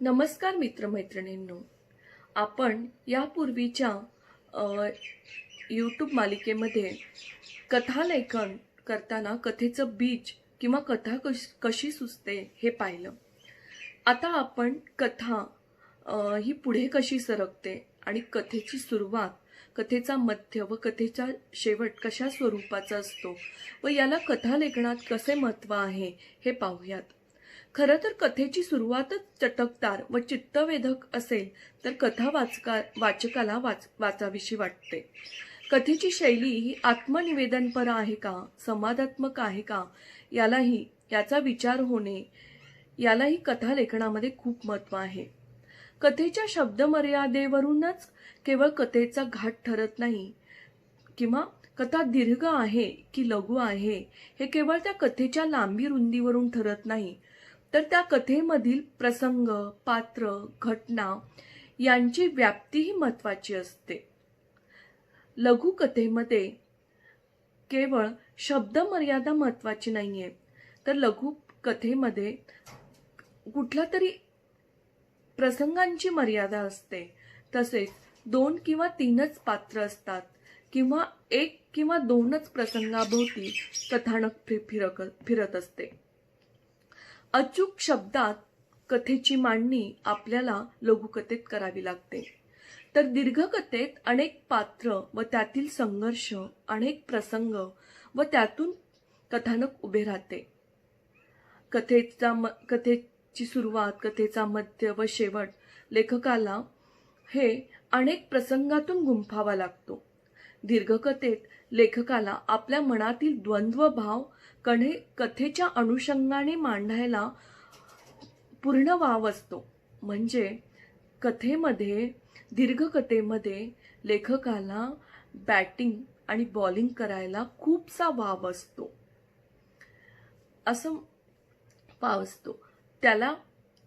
नमस्कार मित्रमैत्रिणींनो, आपण यापूर्वीच्या यूट्यूब मालिकेमध्ये कथालेखन करताना कथेचं बीज किंवा कथा कशी सुचते हे पाहिलं. आता आपण कथा ही पुढे कशी सरकते आणि कथेची सुरुवात, कथेचा मध्य व कथेचा शेवट कशा स्वरूपाचा असतो व याला कथालेखनात कसे महत्त्व आहे हे पाहूयात. खरं तर कथेची सुरुवातच चटकदार व चित्तवेधक असेल तर कथा वाचकाला वाचावीशी वाटते. कथेची शैली ही आत्मनिवेदनपर आहे का, संवादात्मक आहे का, याचा विचार होणे यालाही कथा लेखनामध्ये खूप महत्त्व आहे. कथेच्या शब्दमर्यादेवरूनच केवळ कथेचा घाट ठरत नाही किंवा कथा दीर्घ आहे की लघु आहे हे केवळ त्या कथेच्या लांबी रुंदीवरून ठरत नाही, तर त्या कथेमधील प्रसंग, पात्र, घटना यांची व्याप्तीही महत्त्वाची असते. लघु कथेमध्ये केवळ शब्दमर्यादा महत्त्वाची नाहीये, तर लघु कथेमध्ये कुठल्या तरी प्रसंगांची मर्यादा असते. तसेच 2 किंवा 3च पात्र असतात किंवा 1 किंवा 2च प्रसंगाभोवती कथानक फिरत असते. अचूक शब्दात कथेची मांडणी आपल्याला लघुकथेत करावी लागते, तर दीर्घकथेत अनेक पात्र व त्यातील संघर्ष, अनेक प्रसंग व त्यातून कथानक उभे राहते. कथेची सुरुवात, कथेचा मध्य व शेवट लेखकाला हे अनेक प्रसंगातून गुंफावा लागतो. दीर्घकथेत लेखकाला आपल्या मनातील द्वंद्व भाव कथेच्या अनुषंगाने मांडायला पूर्ण वाव असतो. म्हणजे दीर्घकथेमध्ये लेखकाला बॅटिंग आणि बॉलिंग करायला खूपसा वाव असतो. त्याला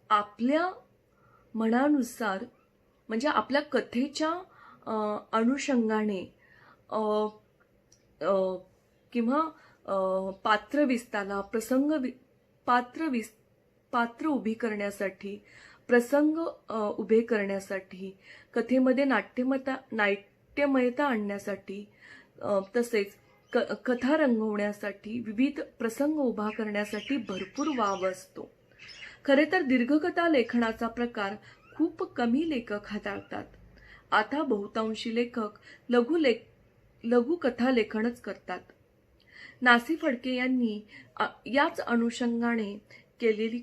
आपल्या मनानुसार, म्हणजे आपल्या कथेच्या अनुषंगाने किंवा पात्रविस्ताराला पात्र उभी करण्यासाठी, प्रसंग उभे करण्यासाठी, कथेमध्ये नाट्यमयता आणण्यासाठी, तसेच कथा रंगवण्यासाठी, विविध प्रसंग उभा करण्यासाठी भरपूर वाव असतो. खरे तर दीर्घकथा लेखनाचा प्रकार खूप कमी लेखक हाताळतात. आता बहुतांशी लेखक लघु कथा लेखनच करतात. नासी फडके यांनी याच अनुषंगाने केलेली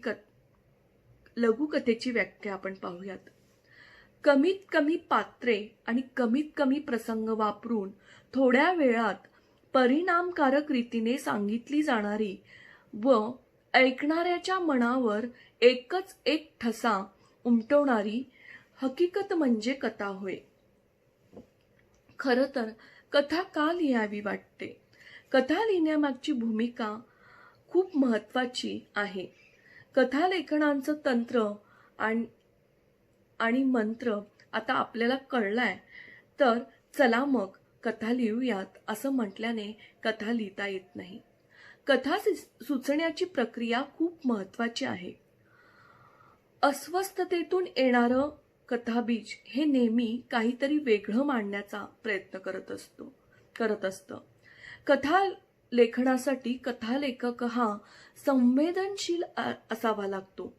लघुकथेची व्याख्या आपण पाहूयात. कमीत कमी पात्रे आणि कमीत कमी प्रसंग वापरून थोड्या वेळात परिणामकारक रीतीने सांगितली जाणारी व ऐकणाऱ्याच्या मनावर एकच एक ठसा उमटवणारी हकीकत म्हणजे कथा होय. खरं तर कथा का लिहावी वाटते? कथा लिहिण्यामागची भूमिका खूप महत्त्वाची आहे. कथा लेखनाचं तंत्र आणि मंत्र आता आपल्याला कळलाय, तर चला मग कथा लिहूयात असं म्हटल्याने कथा लिहिता येत नाही. कथा सुचण्याची प्रक्रिया खूप महत्त्वाची आहे. अस्वस्थतेतून येणारं कथाबीज हे नेहमी काहीतरी वेगळं मांडण्याचा प्रयत्न करत असतं. कथा लेखनासाठी कथालेखक हा संवेदनशील असावा लागतो.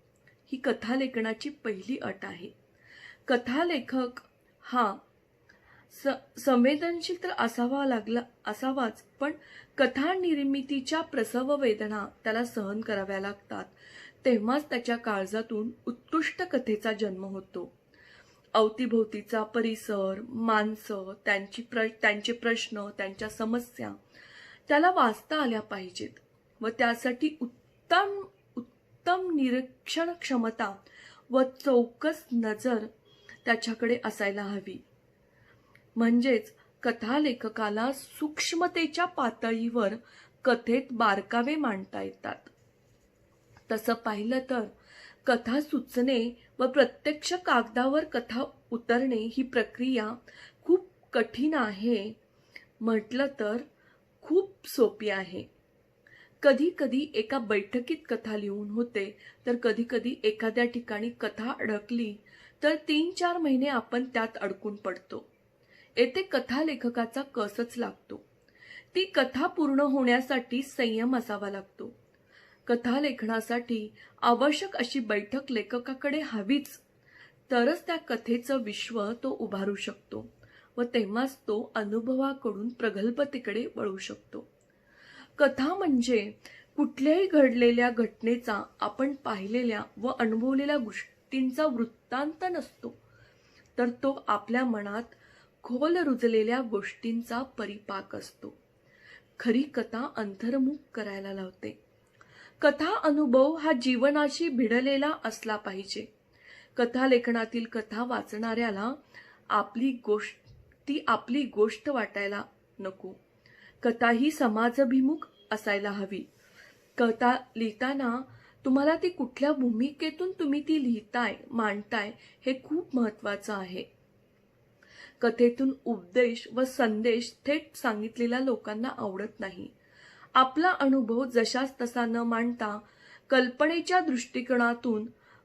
ही कथा लेखनाची पहिली अट आहे. कथालेखक हा संवेदनशील तर असावाच, पण कथा निर्मितीच्या प्रसव वेदना त्याला सहन कराव्या लागतात. तेव्हाच त्याच्या काळजातून उत्कृष्ट कथेचा जन्म होतो. अवतीभोवतीचा परिसर, माणसं, त्यांचे प्रश्न, त्यांच्या समस्या त्याला वाचता आल्या पाहिजेत व त्यासाठी उत्तम निरीक्षण क्षमता व चौकस नजर त्याच्याकडे असायला हवी. म्हणजेच कथा लेखकाला सूक्ष्मतेच्या पातळीवर कथेत बारकावे मांडता येतात. तसं पाहिलं तर कथा सुचणे व प्रत्यक्ष कागदावर कथा उतरणे ही प्रक्रिया खूप कठीण आहे, म्हटलं तर खूप सोपी आहे. कधी कधी एका बैठकीत कथा लिहून होते, तर कधी कधी एखाद्या ठिकाणी कथा अडकली तर 3-4 महिने आपण त्यात अडकून पडतो. येथे कथा लेखकाचा कसच लागतो. ती कथा पूर्ण होण्यासाठी संयम असावा लागतो. कथा लेखनासाठी आवश्यक अशी बैठक लेखकाकडे हवीच, तरच त्या कथेचं विश्व तो उभारू शकतो व तेव्हाच तो अनुभवाकडून प्रगल्भतेकडे वळू शकतो. कथा म्हणजे कुठल्याही घडलेल्या घटनेचा, आपण पाहिलेल्या व अनुभवलेल्या गोष्टींचा वृत्तांत नसतो, तर तो आपल्या मनात खोल रुजलेल्या गोष्टींचा परिपाक असतो. खरी कथा अंतर्मुख करायला लावते. कथा अनुभव हा जीवनाशी भिडलेला असला पाहिजे. कथा लेखनातील कथा वाचणाऱ्याला ती आपली गोष्ट वाटायला नको. कथा ही समाजाभिमुख असायला हवी. कथा लिहिताना तुम्हाला ती कुठल्या भूमिकेतून तुम्ही ती लिहिताय, मांडताय, हे खूप महत्त्वाचं आहे. कथेतून उपदेश व संदेश थेट सांगितलेला लोकांना आवडत नाही. आपला अनुभव जशाच तसा न मांडता कल्पनेच्या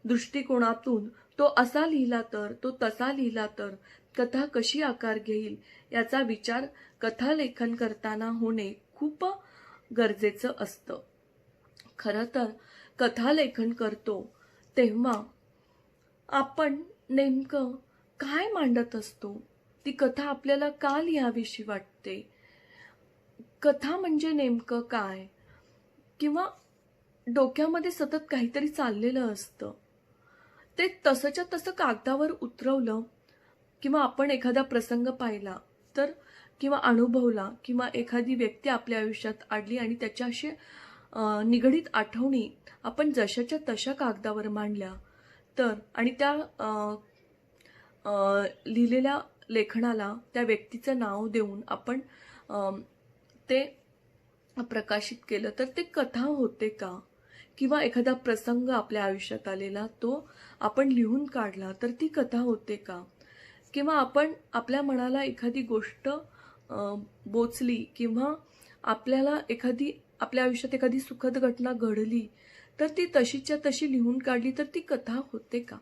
दृष्टिकोनातून तो असा लिहिला तर, तो तसा लिहिला तर कथा कशी आकार घेईल याचा विचार कथालेखन करताना होणे खूप गरजेचं असतं. खरं तर कथालेखन करतो तेव्हा आपण नेमकं काय मांडत असतो, ती कथा आपल्याला का लिहावीशी वाटते, कथा म्हणजे नेमकं काय, किंवा डोक्यामध्ये सतत काहीतरी चाललेलं असतं, ते तसंच्या तसं कागदावर उतरवलं, किंवा आपण एखादा प्रसंग पाहिला तर, किंवा अनुभवला, किंवा एखादी व्यक्ती आपल्या आयुष्यात आली आणि त्याच्याशी निगडीत आठवणी आपण जशाच्या तशा कागदावर मांडल्या तर, आणि त्या लिहिलेल्या लेखनाला त्या व्यक्तीचं नाव देऊन आपण ते प्रकाशित केलं तर ते कथा होते का? किंवा एखादा प्रसंग आपल्या आयुष्यात आलेला तो आपण लिहून काढला तर ती कथा होते का? किंवा आपण आपल्या मनाला एखादी गोष्ट बोचली, किंवा आपल्या आयुष्यात एखादी सुखद घटना घडली तर ती तशीच्या तशी लिहून काढली तर ती कथा होते का?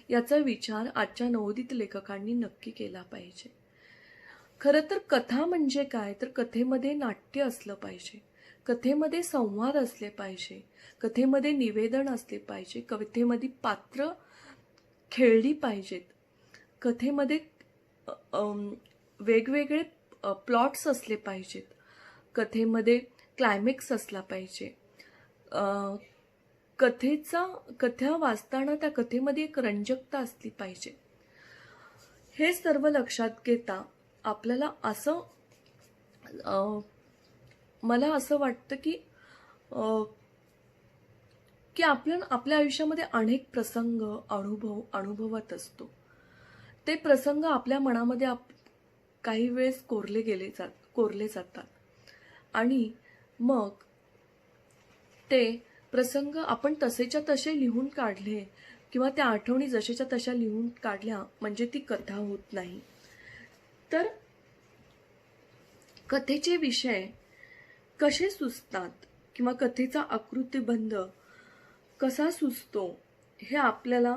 याचा विचार आजच्या नवोदित लेखकांनी नक्की केला पाहिजे. खरं तर कथा म्हणजे काय, तर कथेमध्ये नाट्य असलं पाहिजे, कथेमध्ये संवाद असले पाहिजे, कथेमध्ये निवेदन असले पाहिजे, कथेमध्ये पात्र खेळली पाहिजेत, कथेमध्ये वेगवेगळे प्लॉट्स असले पाहिजेत, कथेमध्ये क्लायमॅक्स असला पाहिजे, कथा वाचताना त्या कथेमध्ये एक रंजकता असली पाहिजे. हे सर्व लक्षात घेता आपल्याला मला असं वाटतं की आपण आपल्या आयुष्यामध्ये अनेक प्रसंग अनुभवत असतो. ते प्रसंग आपल्या मनामध्ये काही वेळेस कोरले जातात आणि मग ते प्रसंग आपण तसेच्या तसे लिहून काढले, किंवा त्या आठवणी जशाच्या तशा लिहून काढल्या म्हणजे ती कथा होत नाही. तर कथेचे विषय कसे सुचतात, किंवा कथेचा आकृतिबंध कसा सुचतो, हे आपल्याला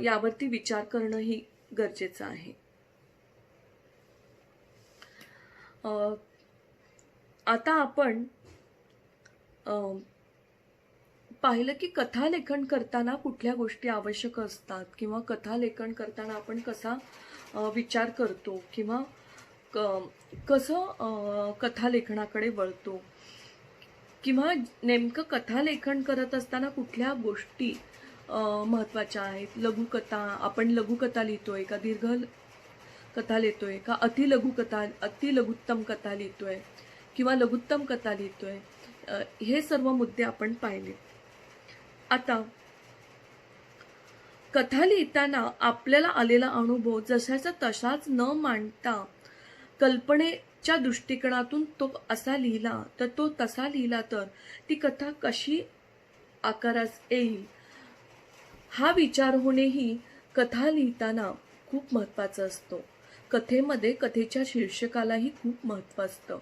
यावरती विचार करणंही गरजेचं आहे. आता आपण पाहिलं की कथा लेखन करताना कुठल्या गोष्टी आवश्यक असतात, किंवा कथा लेखन करताना आपण कसा विचार करतो, किंवा कसं कथा लेखनाकडे वळतो, किंवा नेमकं कथा लेखन करत असताना कुठल्या गोष्टी महत्त्वाच्या आहेत. लघुकथा, आपण लघुकथा लिहितोय का, दीर्घ कथा लिहितोय का, अतिलघुत्तम कथा लिहितोय, किंवा लघुत्तम कथा लिहितोय, हे सर्व मुद्दे आपण पाहिले. आता कथा लिहिताना आपल्याला आलेला अनुभव जशाचा तसाच न मांडता कल्पनेच्या दृष्टिकोनातून तो असा लिहिला तर, तो तसा लिहिला तर ती कथा कशी आकारास येईल, हा विचार होणेही कथा लिहिताना खूप महत्त्वाचं असतं. कथेच्या शीर्षकालाही खूप महत्त्व असतं,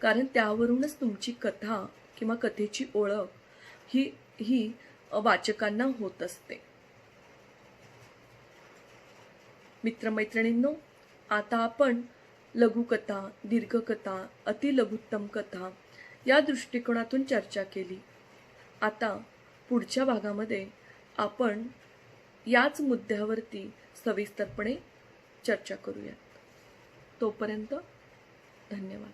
कारण त्यावरूनच तुमची कथा किंवा कथेची ओळख ही वाचकांना होत असते. मित्रमैत्रिणींनो, आता आपण लघुकथा, दीर्घकथा, अतिलघुत्तम कथा या दृष्टिकोनातून चर्चा केली. आता पुढच्या भागामध्ये आपण याच मुद्द्यावरती सविस्तरपणे चर्चा करूयात. तोपर्यंत धन्यवाद.